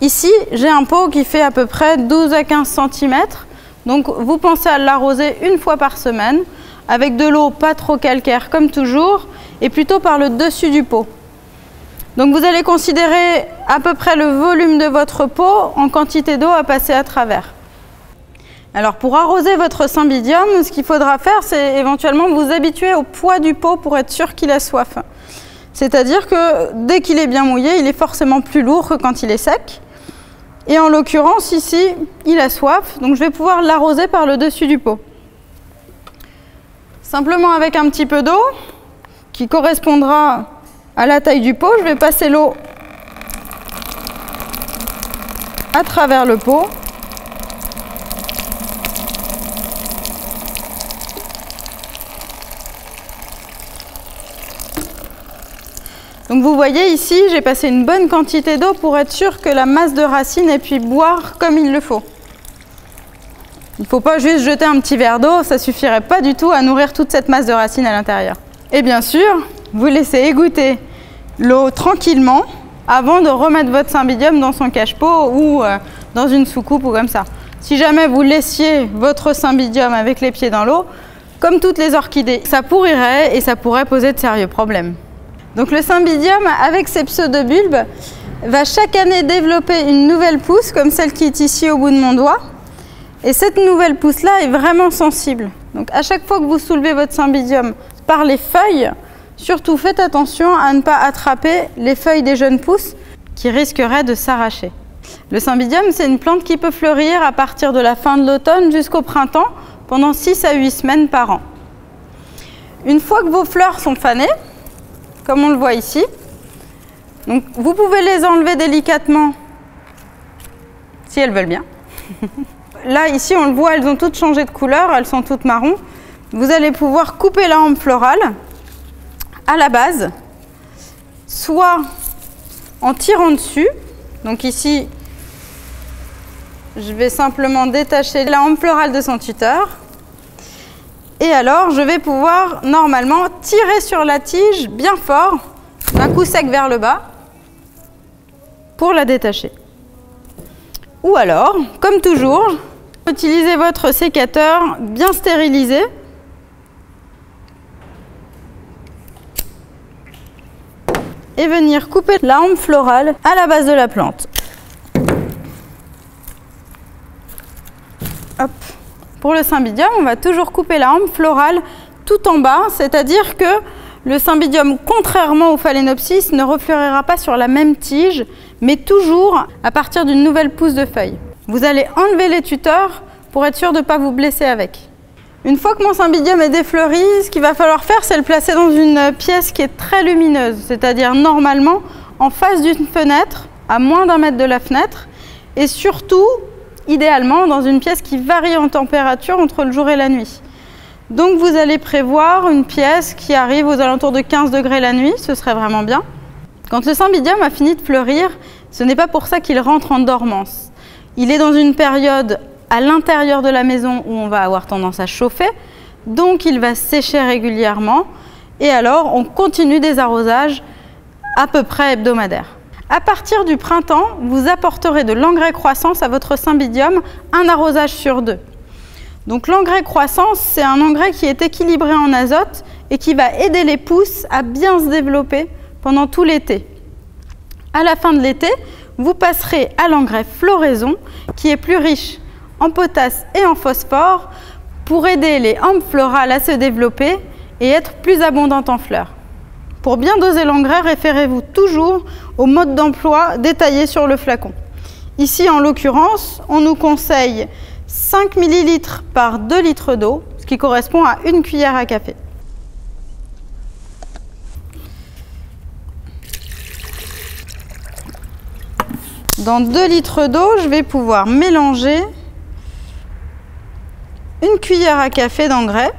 Ici, j'ai un pot qui fait à peu près 12 à 15 cm. Donc vous pensez à l'arroser une fois par semaine, avec de l'eau pas trop calcaire comme toujours, et plutôt par le dessus du pot. Donc vous allez considérer à peu près le volume de votre pot en quantité d'eau à passer à travers. Alors pour arroser votre cymbidium, ce qu'il faudra faire, c'est éventuellement vous habituer au poids du pot pour être sûr qu'il a soif. C'est-à-dire que dès qu'il est bien mouillé, il est forcément plus lourd que quand il est sec. Et en l'occurrence, ici, il a soif, donc je vais pouvoir l'arroser par le dessus du pot. Simplement avec un petit peu d'eau qui correspondra à la taille du pot. Je vais passer l'eau à travers le pot. Donc vous voyez ici, j'ai passé une bonne quantité d'eau pour être sûr que la masse de racines ait pu boire comme il le faut. Il ne faut pas juste jeter un petit verre d'eau, ça ne suffirait pas du tout à nourrir toute cette masse de racines à l'intérieur. Et bien sûr, vous laissez égoutter l'eau tranquillement avant de remettre votre cymbidium dans son cache-pot ou dans une soucoupe ou comme ça. Si jamais vous laissiez votre cymbidium avec les pieds dans l'eau, comme toutes les orchidées, ça pourrirait et ça pourrait poser de sérieux problèmes. Donc le cymbidium, avec ses pseudobulbes, va chaque année développer une nouvelle pousse, comme celle qui est ici au bout de mon doigt. Et cette nouvelle pousse-là est vraiment sensible. Donc à chaque fois que vous soulevez votre cymbidium par les feuilles, surtout faites attention à ne pas attraper les feuilles des jeunes pousses qui risqueraient de s'arracher. Le cymbidium, c'est une plante qui peut fleurir à partir de la fin de l'automne jusqu'au printemps, pendant 6 à 8 semaines par an. Une fois que vos fleurs sont fanées, comme on le voit ici, donc vous pouvez les enlever délicatement si elles veulent bien. Là, ici, on le voit, elles ont toutes changé de couleur, elles sont toutes marron. Vous allez pouvoir couper la hampe florale à la base, soit en tirant dessus. Donc ici, je vais simplement détacher la hampe florale de son tuteur. Et alors, je vais pouvoir normalement tirer sur la tige bien fort, d'un coup sec vers le bas, pour la détacher. Ou alors, comme toujours, utilisez votre sécateur bien stérilisé. Et venir couper la hampe florale à la base de la plante. Hop. Pour le cymbidium, on va toujours couper la hampe florale tout en bas, c'est-à-dire que le cymbidium, contrairement au phalaenopsis, ne refleurira pas sur la même tige, mais toujours à partir d'une nouvelle pousse de feuilles. Vous allez enlever les tuteurs pour être sûr de ne pas vous blesser avec. Une fois que mon cymbidium est défleuri, ce qu'il va falloir faire, c'est le placer dans une pièce qui est très lumineuse, c'est-à-dire normalement en face d'une fenêtre, à moins d'1 mètre de la fenêtre, et surtout, idéalement, dans une pièce qui varie en température entre le jour et la nuit. Donc vous allez prévoir une pièce qui arrive aux alentours de 15 degrés la nuit, ce serait vraiment bien. Quand le cymbidium a fini de fleurir, ce n'est pas pour ça qu'il rentre en dormance. Il est dans une période à l'intérieur de la maison où on va avoir tendance à chauffer, donc il va sécher régulièrement, et alors on continue des arrosages à peu près hebdomadaires. À partir du printemps, vous apporterez de l'engrais croissance à votre cymbidium, un arrosage sur 2. Donc l'engrais croissance, c'est un engrais qui est équilibré en azote et qui va aider les pousses à bien se développer pendant tout l'été. À la fin de l'été, vous passerez à l'engrais floraison qui est plus riche en potasse et en phosphore pour aider les hampes florales à se développer et être plus abondantes en fleurs. Pour bien doser l'engrais, référez-vous toujours au mode d'emploi détaillé sur le flacon. Ici, en l'occurrence, on nous conseille 5 ml par 2 litres d'eau, ce qui correspond à 1 cuillère à café. Dans 2 litres d'eau, je vais pouvoir mélanger 1 cuillère à café d'engrais.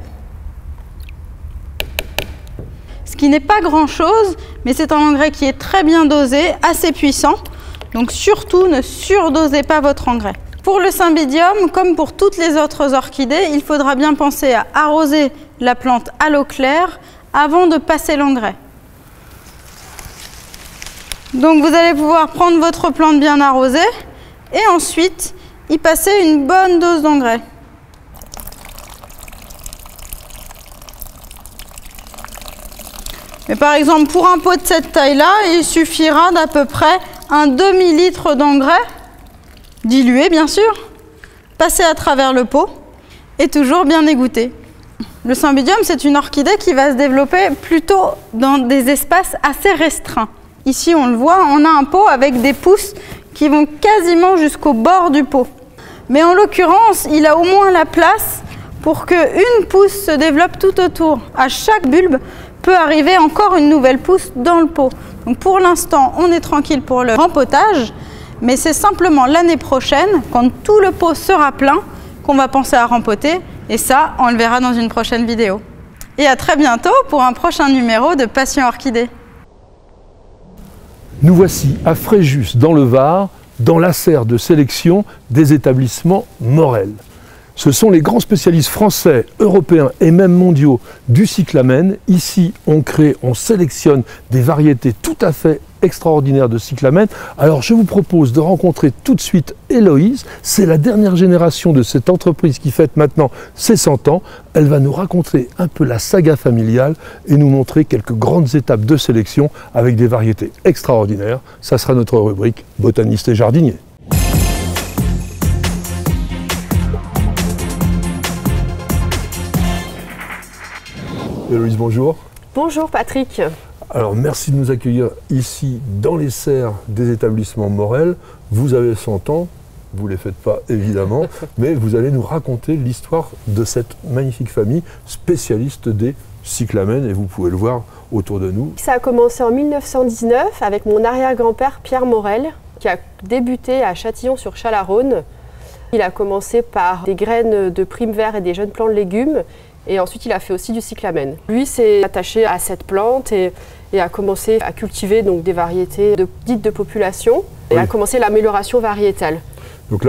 Ce qui n'est pas grand-chose, mais c'est un engrais qui est très bien dosé, assez puissant. Donc surtout, ne surdosez pas votre engrais. Pour le cymbidium, comme pour toutes les autres orchidées, il faudra bien penser à arroser la plante à l'eau claire avant de passer l'engrais. Donc vous allez pouvoir prendre votre plante bien arrosée et ensuite y passer une bonne dose d'engrais. Mais par exemple, pour un pot de cette taille-là, il suffira d'à peu près un demi-litre d'engrais, dilué bien sûr, passé à travers le pot et toujours bien égoutté. Le cymbidium, c'est une orchidée qui va se développer plutôt dans des espaces assez restreints. Ici, on le voit, on a un pot avec des pousses qui vont quasiment jusqu'au bord du pot. Mais en l'occurrence, il a au moins la place pour qu'une pousse se développe tout autour. À chaque bulbe peut arriver encore une nouvelle pousse dans le pot. Donc pour l'instant, on est tranquille pour le rempotage, mais c'est simplement l'année prochaine, quand tout le pot sera plein, qu'on va penser à rempoter. Et ça, on le verra dans une prochaine vidéo. Et à très bientôt pour un prochain numéro de Passion Orchidée. Nous voici à Fréjus, dans le Var, dans la serre de sélection des établissements Morel. Ce sont les grands spécialistes français, européens et même mondiaux du cyclamen. Ici, on sélectionne des variétés tout à fait extraordinaires de cyclamen. Alors, je vous propose de rencontrer tout de suite Héloïse. C'est la dernière génération de cette entreprise qui fête maintenant ses 100 ans. Elle va nous raconter un peu la saga familiale et nous montrer quelques grandes étapes de sélection avec des variétés extraordinaires. Ça sera notre rubrique botaniste et jardinier. Héloïse, bonjour. Bonjour Patrick. Alors merci de nous accueillir ici dans les serres des établissements Morel. Vous avez 100 ans, vous ne les faites pas évidemment, mais vous allez nous raconter l'histoire de cette magnifique famille spécialiste des cyclamens et vous pouvez le voir autour de nous. Ça a commencé en 1919 avec mon arrière-grand-père Pierre Morel qui a débuté à Châtillon-sur-Chalaronne. Il a commencé par des graines de prime vert et des jeunes plants de légumes. Et ensuite, il a fait aussi du cyclamen. Lui s'est attaché à cette plante et a commencé à cultiver donc, des variétés dites de population et a commencé l'amélioration variétale. Donc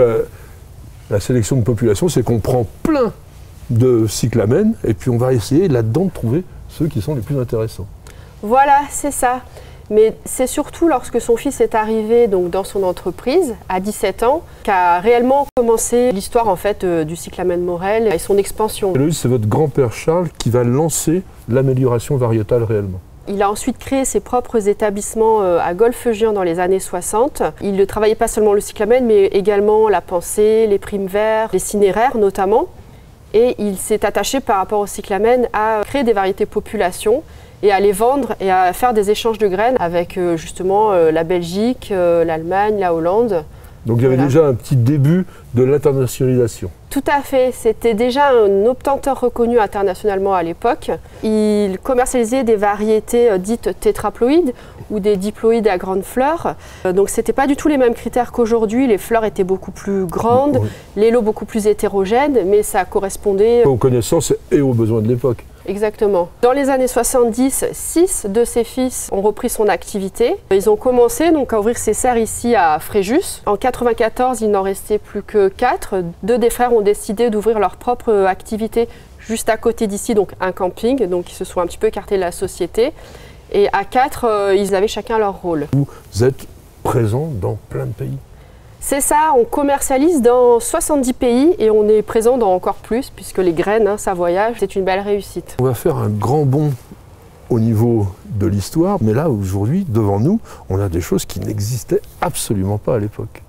la sélection de population, c'est qu'on prend plein de cyclamen et puis on va essayer là-dedans de trouver ceux qui sont les plus intéressants. Voilà, c'est ça. Mais c'est surtout lorsque son fils est arrivé donc, dans son entreprise, à 17 ans, qu'a réellement commencé l'histoire en fait, du cyclamen Morel et son expansion. Héloïse, c'est votre grand-père Charles qui va lancer l'amélioration variétale réellement. Il a ensuite créé ses propres établissements à Golfe-Juan dans les années 60. Il ne travaillait pas seulement le cyclamen, mais également la pensée, les primes verts, les cinéraires notamment. Et il s'est attaché par rapport au cyclamen à créer des variétés population et à les vendre et à faire des échanges de graines avec justement la Belgique, l'Allemagne, la Hollande. Donc il y avait déjà un petit début de l'internationalisation. Tout à fait, c'était déjà un obtenteur reconnu internationalement à l'époque. Il commercialisait des variétés dites tétraploïdes ou des diploïdes à grandes fleurs. Donc ce n'était pas du tout les mêmes critères qu'aujourd'hui. Les fleurs étaient beaucoup plus grandes, oui. Les lots beaucoup plus hétérogènes, mais ça correspondait aux connaissances et aux besoins de l'époque. Exactement. Dans les années 70, 6 de ses fils ont repris son activité. Ils ont commencé donc, à ouvrir ces serres ici à Fréjus. En 1994, il n'en restait plus que 4. 2 des frères ont décidé d'ouvrir leur propre activité juste à côté d'ici, donc un camping. Donc ils se sont un petit peu écartés de la société. Et à 4, ils avaient chacun leur rôle. Vous êtes présent dans plein de pays. C'est ça, on commercialise dans 70 pays et on est présent dans encore plus puisque les graines, ça voyage, c'est une belle réussite. On va faire un grand bond au niveau de l'histoire, mais là aujourd'hui, devant nous, on a des choses qui n'existaient absolument pas à l'époque.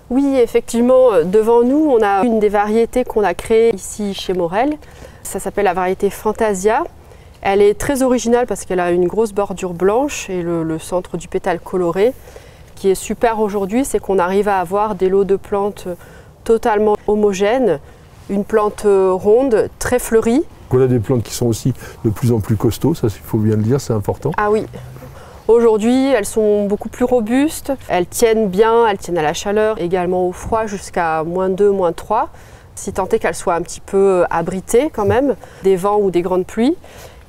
Oui, effectivement, devant nous, on a une des variétés qu'on a créées ici chez Morel. Ça s'appelle la variété Fantasia. Elle est très originale parce qu'elle a une grosse bordure blanche et le centre du pétale coloré. Ce qui est super aujourd'hui, c'est qu'on arrive à avoir des lots de plantes totalement homogènes, une plante ronde, très fleurie. On a des plantes qui sont aussi de plus en plus costauds, ça il faut bien le dire, c'est important. Ah oui, aujourd'hui elles sont beaucoup plus robustes, elles tiennent bien, elles tiennent à la chaleur, également au froid jusqu'à -2, -3, si tant est qu'elles soient un petit peu abritées quand même, des vents ou des grandes pluies.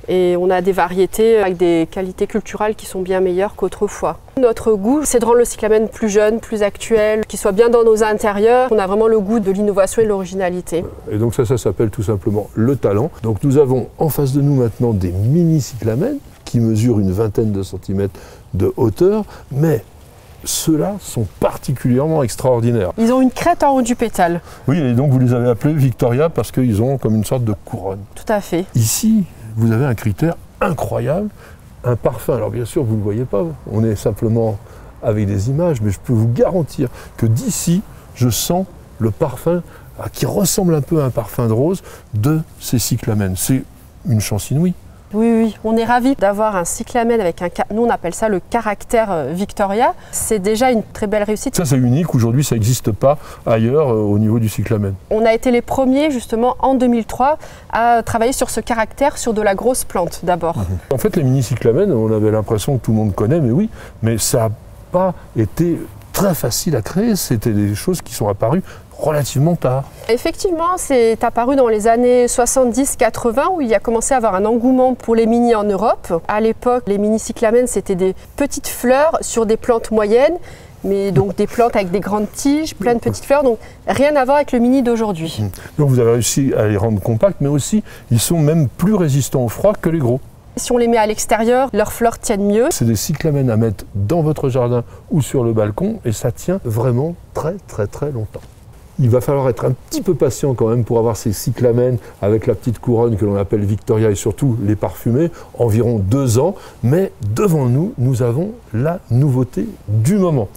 Et on a des variétés avec des qualités culturelles qui sont bien meilleures qu'autrefois. Notre goût, c'est de rendre le cyclamen plus jeune, plus actuel, qu'il soit bien dans nos intérieurs. On a vraiment le goût de l'innovation et de l'originalité. Et donc ça s'appelle tout simplement le talent. Donc nous avons en face de nous maintenant des mini cyclamens qui mesurent une vingtaine de centimètres de hauteur, mais ceux-là sont particulièrement extraordinaires. Ils ont une crête en haut du pétale. Oui, et donc vous les avez appelés Victoria parce qu'ils ont comme une sorte de couronne. Tout à fait. Ici, vous avez un critère incroyable, un parfum. Alors bien sûr, vous ne le voyez pas, on est simplement avec des images, mais je peux vous garantir que d'ici, je sens le parfum qui ressemble un peu à un parfum de rose de ces cyclamens. C'est une chance inouïe. Oui, oui, on est ravis d'avoir un cyclamen avec nous on appelle ça le caractère Victoria. C'est déjà une très belle réussite. Ça c'est unique, aujourd'hui ça n'existe pas ailleurs au niveau du cyclamen. On a été les premiers justement en 2003 à travailler sur ce caractère, sur de la grosse plante d'abord. En fait les mini-cyclamens, on avait l'impression que tout le monde connaît, mais oui, mais ça n'a pas été très facile à créer, c'était des choses qui sont apparues relativement tard. Effectivement, c'est apparu dans les années 70-80 où il y a commencé à avoir un engouement pour les mini en Europe. À l'époque, les mini-cyclamens, c'était des petites fleurs sur des plantes moyennes, mais donc des plantes avec des grandes tiges, plein de petites fleurs, donc rien à voir avec le mini d'aujourd'hui. Donc vous avez réussi à les rendre compacts, mais aussi ils sont même plus résistants au froid que les gros. Si on les met à l'extérieur, leurs fleurs tiennent mieux. C'est des cyclamens à mettre dans votre jardin ou sur le balcon et ça tient vraiment très très très longtemps. Il va falloir être un petit peu patient quand même pour avoir ces cyclamens avec la petite couronne que l'on appelle Victoria et surtout les parfumés, environ 2 ans. Mais devant nous, nous avons la nouveauté du moment.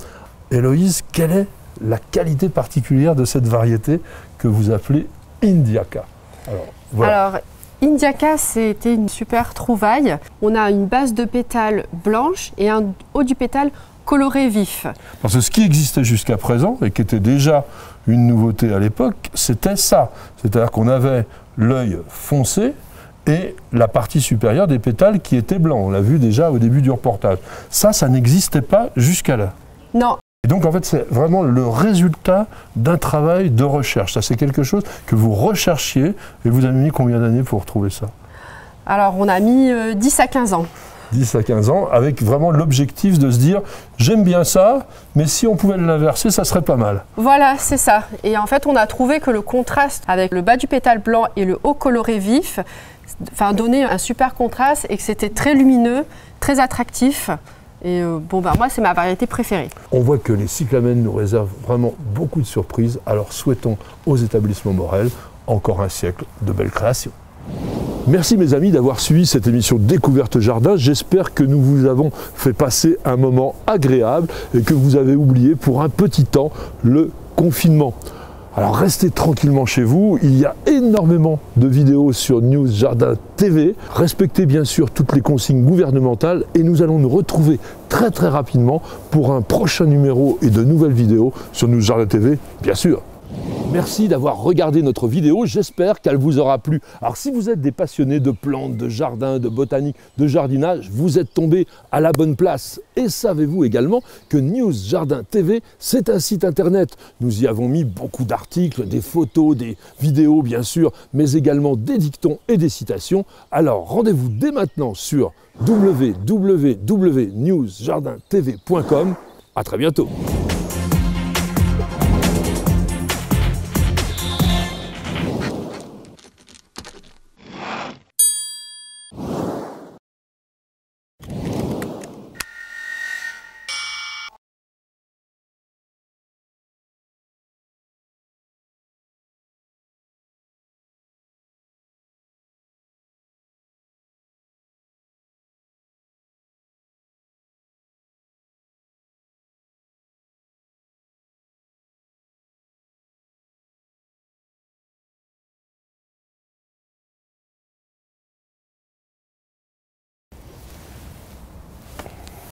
Héloïse, quelle est la qualité particulière de cette variété que vous appelez Indiaka? Alors, voilà. Alors, Indiaka, c'était une super trouvaille. On a une base de pétales blanche et un haut du pétale coloré vif. Parce que ce qui existait jusqu'à présent et qui était déjà une nouveauté à l'époque, c'était ça. C'est-à-dire qu'on avait l'œil foncé et la partie supérieure des pétales qui étaient blancs. On l'a vu déjà au début du reportage. Ça n'existait pas jusqu'à là. Non. Et donc en fait c'est vraiment le résultat d'un travail de recherche. Ça c'est quelque chose que vous recherchiez et vous avez mis combien d'années pour trouver ça? Alors on a mis 10 à 15 ans. 10 à 15 ans, avec vraiment l'objectif de se dire j'aime bien ça, mais si on pouvait l'inverser, ça serait pas mal. Voilà, c'est ça. Et en fait, on a trouvé que le contraste avec le bas du pétale blanc et le haut coloré vif donnait un super contraste et que c'était très lumineux, très attractif. Et moi, c'est ma variété préférée. On voit que les cyclamens nous réservent vraiment beaucoup de surprises, alors souhaitons aux établissements Morel encore un siècle de belles créations. Merci mes amis d'avoir suivi cette émission Découverte Jardin. J'espère que nous vous avons fait passer un moment agréable et que vous avez oublié pour un petit temps le confinement. Alors restez tranquillement chez vous, il y a énormément de vidéos sur News Jardin TV. Respectez bien sûr toutes les consignes gouvernementales et nous allons nous retrouver très très rapidement pour un prochain numéro et de nouvelles vidéos sur News Jardin TV, bien sûr. Merci d'avoir regardé notre vidéo, j'espère qu'elle vous aura plu. Alors si vous êtes des passionnés de plantes, de jardin, de botanique, de jardinage, vous êtes tombés à la bonne place. Et savez-vous également que News Jardin TV, c'est un site internet. Nous y avons mis beaucoup d'articles, des photos, des vidéos bien sûr, mais également des dictons et des citations. Alors rendez-vous dès maintenant sur www.newsjardintv.com. À très bientôt.